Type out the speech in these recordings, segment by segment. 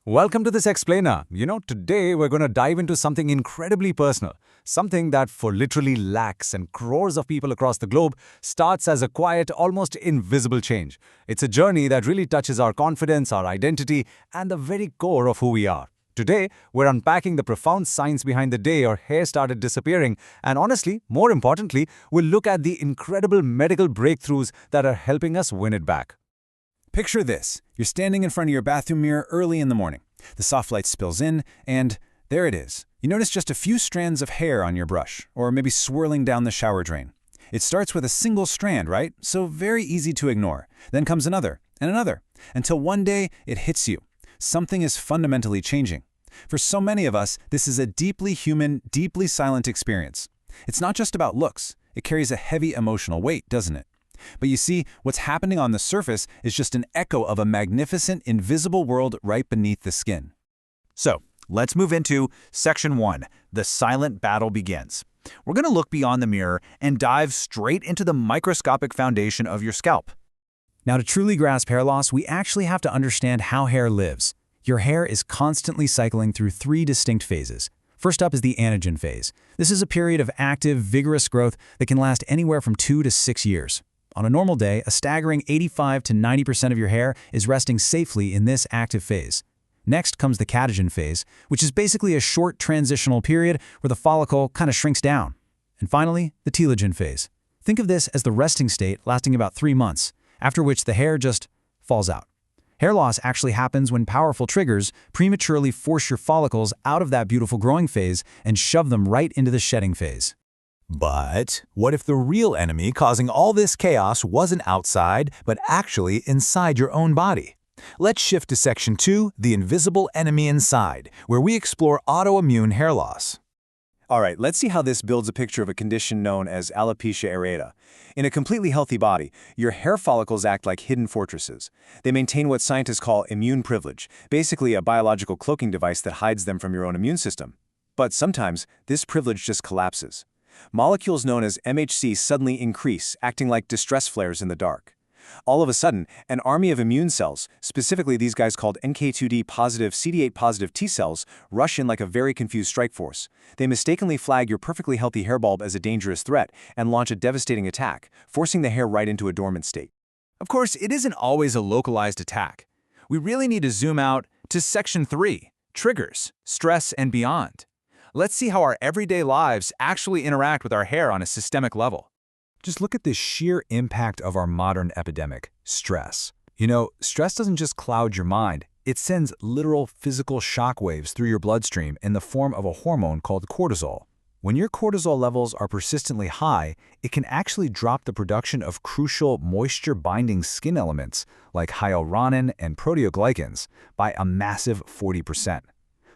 Welcome to this explainer. Today we're going to dive into something incredibly personal, something that for literally lakhs and crores of people across the globe starts as a quiet, almost invisible change. It's a journey that really touches our confidence, our identity, and the very core of who we are. Today, we're unpacking the profound science behind the day your hair started disappearing, and honestly, more importantly, we'll look at the incredible medical breakthroughs that are helping us win it back. Picture this. You're standing in front of your bathroom mirror early in the morning. The soft light spills in, and there it is. You notice just a few strands of hair on your brush, or maybe swirling down the shower drain. It starts with a single strand, right? So very easy to ignore. Then comes another, and another, until one day it hits you. Something is fundamentally changing. For so many of us, this is a deeply human, deeply silent experience. It's not just about looks. It carries a heavy emotional weight, doesn't it? But you see, what's happening on the surface is just an echo of a magnificent, invisible world right beneath the skin. So, let's move into Section 1, The Silent Battle Begins. We're going to look beyond the mirror and dive straight into the microscopic foundation of your scalp. Now, to truly grasp hair loss, we actually have to understand how hair lives. Your hair is constantly cycling through three distinct phases. First up is the anagen phase. This is a period of active, vigorous growth that can last anywhere from 2 to 6 years. On a normal day, a staggering 85 to 90% of your hair is resting safely in this active phase. Next comes the catagen phase, which is basically a short transitional period where the follicle kind of shrinks down. And finally, the telogen phase. Think of this as the resting state lasting about 3 months, after which the hair just falls out. Hair loss actually happens when powerful triggers prematurely force your follicles out of that beautiful growing phase and shove them right into the shedding phase. But what if the real enemy causing all this chaos wasn't outside, but actually inside your own body? Let's shift to Section 2, The Invisible Enemy Inside, where we explore autoimmune hair loss. All right, let's see how this builds a picture of a condition known as alopecia areata. In a completely healthy body, your hair follicles act like hidden fortresses. They maintain what scientists call immune privilege, basically a biological cloaking device that hides them from your own immune system. But sometimes, this privilege just collapses. Molecules known as MHC suddenly increase, acting like distress flares in the dark. All of a sudden, an army of immune cells, specifically these guys called NK2D positive, CD8 positive T cells, rush in like a very confused strike force. They mistakenly flag your perfectly healthy hair bulb as a dangerous threat and launch a devastating attack, forcing the hair right into a dormant state. Of course, it isn't always a localized attack. We really need to zoom out to Section 3, Triggers, Stress, and Beyond. Let's see how our everyday lives actually interact with our hair on a systemic level. Just look at the sheer impact of our modern epidemic, stress. Stress doesn't just cloud your mind. It sends literal physical shockwaves through your bloodstream in the form of a hormone called cortisol. When your cortisol levels are persistently high, it can actually drop the production of crucial moisture-binding skin elements like hyaluronan and proteoglycans by a massive 40%.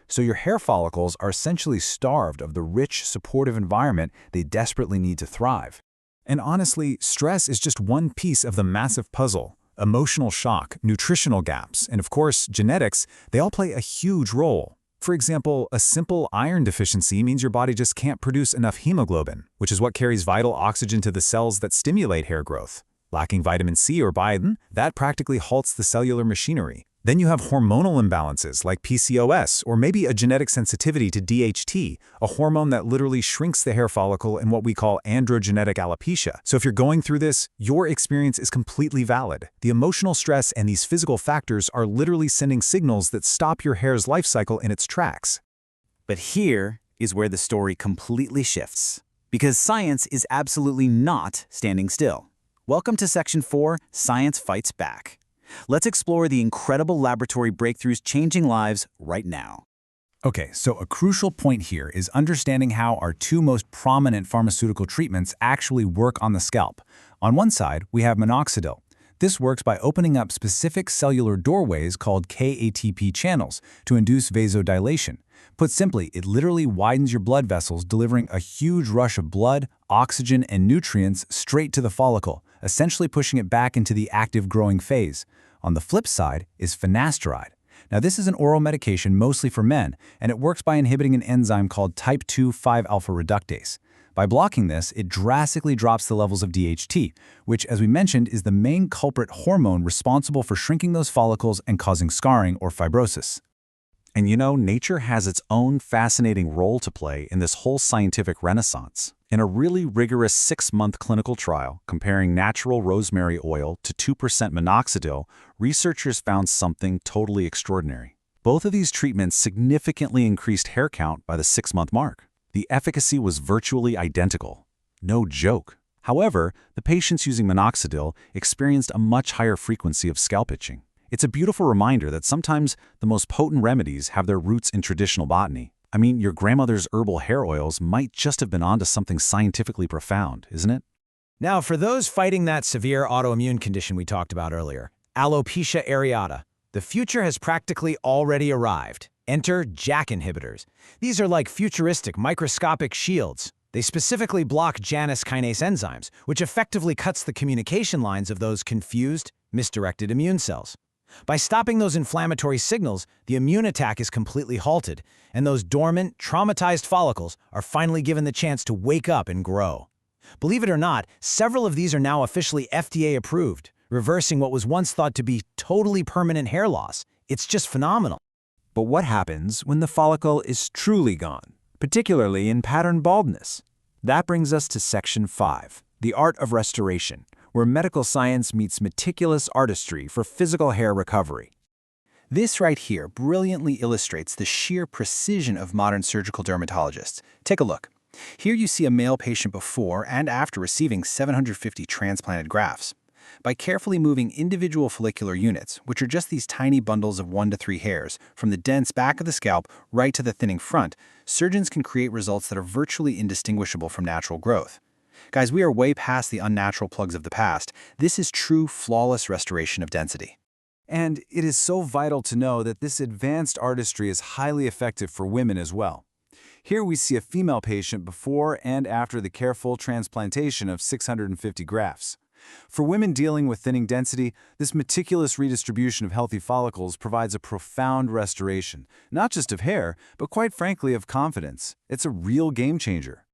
So your hair follicles are essentially starved of the rich, supportive environment they desperately need to thrive. And honestly, stress is just one piece of the massive puzzle. Emotional shock, nutritional gaps, and of course, genetics, they all play a huge role. For example, a simple iron deficiency means your body just can't produce enough hemoglobin, which is what carries vital oxygen to the cells that stimulate hair growth. Lacking vitamin C or biotin, that practically halts the cellular machinery. Then you have hormonal imbalances like PCOS or maybe a genetic sensitivity to DHT, a hormone that literally shrinks the hair follicle in what we call androgenetic alopecia. So if you're going through this, your experience is completely valid. The emotional stress and these physical factors are literally sending signals that stop your hair's life cycle in its tracks. But here is where the story completely shifts, because science is absolutely not standing still. Welcome to Section 4, Science Fights Back. Let's explore the incredible laboratory breakthroughs changing lives right now. Okay, so a crucial point here is understanding how our two most prominent pharmaceutical treatments actually work on the scalp. On one side, we have minoxidil. This works by opening up specific cellular doorways called KATP channels to induce vasodilation. Put simply, it literally widens your blood vessels, delivering a huge rush of blood, oxygen, and nutrients straight to the follicle, essentially pushing it back into the active growing phase. On the flip side is finasteride. Now, this is an oral medication mostly for men, and it works by inhibiting an enzyme called type 2 5-alpha reductase. By blocking this, it drastically drops the levels of DHT, which, as we mentioned, is the main culprit hormone responsible for shrinking those follicles and causing scarring or fibrosis. And you know, nature has its own fascinating role to play in this whole scientific renaissance. In a really rigorous 6-month clinical trial comparing natural rosemary oil to 2% minoxidil, researchers found something totally extraordinary. Both of these treatments significantly increased hair count by the 6-month mark. The efficacy was virtually identical. No joke. However, the patients using minoxidil experienced a much higher frequency of scalp itching. It's a beautiful reminder that sometimes the most potent remedies have their roots in traditional botany. I mean, your grandmother's herbal hair oils might just have been onto something scientifically profound, isn't it? Now, for those fighting that severe autoimmune condition we talked about earlier, alopecia areata, the future has practically already arrived. Enter JAK inhibitors. These are like futuristic microscopic shields. They specifically block Janus kinase enzymes, which effectively cuts the communication lines of those confused, misdirected immune cells. By stopping those inflammatory signals, the immune attack is completely halted, and those dormant, traumatized follicles are finally given the chance to wake up and grow. Believe it or not, several of these are now officially FDA approved, reversing what was once thought to be totally permanent hair loss. It's just phenomenal. But what happens when the follicle is truly gone, particularly in pattern baldness? That brings us to Section 5, the art of restoration, where medical science meets meticulous artistry for physical hair recovery. This right here brilliantly illustrates the sheer precision of modern surgical dermatologists. Take a look. Here you see a male patient before and after receiving 750 transplanted grafts. By carefully moving individual follicular units, which are just these tiny bundles of 1 to 3 hairs, from the dense back of the scalp right to the thinning front, surgeons can create results that are virtually indistinguishable from natural growth. Guys, we are way past the unnatural plugs of the past. This is true, flawless restoration of density. And it is so vital to know that this advanced artistry is highly effective for women as well. Here we see a female patient before and after the careful transplantation of 650 grafts. For women dealing with thinning density, this meticulous redistribution of healthy follicles provides a profound restoration, not just of hair, but quite frankly of confidence. It's a real game changer.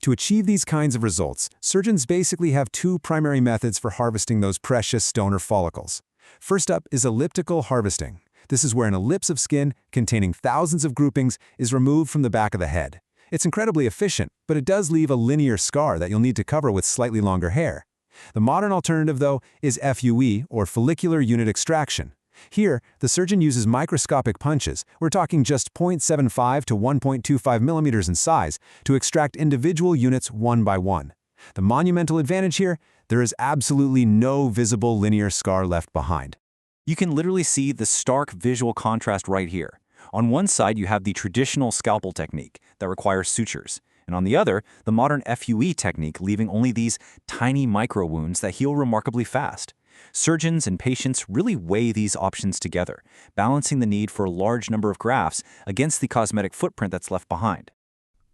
To achieve these kinds of results, surgeons basically have 2 primary methods for harvesting those precious donor follicles. First up is elliptical harvesting. This is where an ellipse of skin containing thousands of groupings is removed from the back of the head. It's incredibly efficient, but it does leave a linear scar that you'll need to cover with slightly longer hair. The modern alternative, though, is FUE, or follicular unit extraction. Here, the surgeon uses microscopic punches, we're talking just 0.75 to 1.25 millimeters in size, to extract individual units one by one. The monumental advantage here, there is absolutely no visible linear scar left behind. You can literally see the stark visual contrast right here. On one side, you have the traditional scalpel technique that requires sutures, and on the other, the modern FUE technique, leaving only these tiny micro wounds that heal remarkably fast. Surgeons and patients really weigh these options together, balancing the need for a large number of grafts against the cosmetic footprint that's left behind.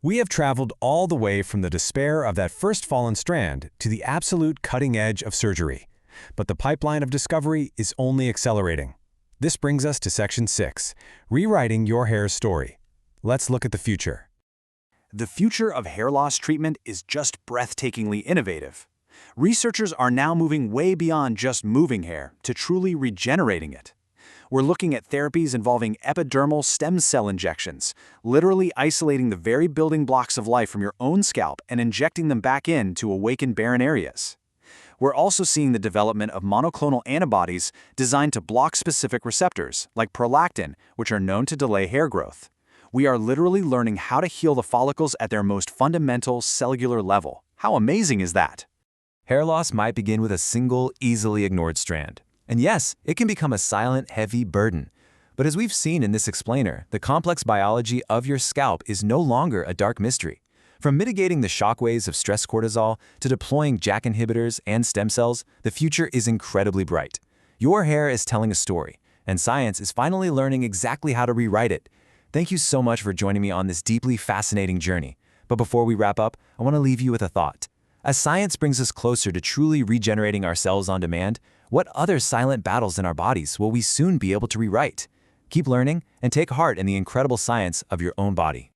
We have traveled all the way from the despair of that first fallen strand to the absolute cutting edge of surgery. But the pipeline of discovery is only accelerating. This brings us to Section 6, rewriting your hair's story. Let's look at the future. The future of hair loss treatment is just breathtakingly innovative. Researchers are now moving way beyond just moving hair to truly regenerating it. We're looking at therapies involving epidermal stem cell injections, literally isolating the very building blocks of life from your own scalp and injecting them back in to awaken barren areas. We're also seeing the development of monoclonal antibodies designed to block specific receptors, like prolactin, which are known to delay hair growth. We are literally learning how to heal the follicles at their most fundamental cellular level. How amazing is that? Hair loss might begin with a single, easily ignored strand. And yes, it can become a silent, heavy burden. But as we've seen in this explainer, the complex biology of your scalp is no longer a dark mystery. From mitigating the shockwaves of stress cortisol to deploying JAK inhibitors and stem cells, the future is incredibly bright. Your hair is telling a story, and science is finally learning exactly how to rewrite it. Thank you so much for joining me on this deeply fascinating journey. But before we wrap up, I want to leave you with a thought. As science brings us closer to truly regenerating our cells on demand, what other silent battles in our bodies will we soon be able to rewrite? Keep learning and take heart in the incredible science of your own body.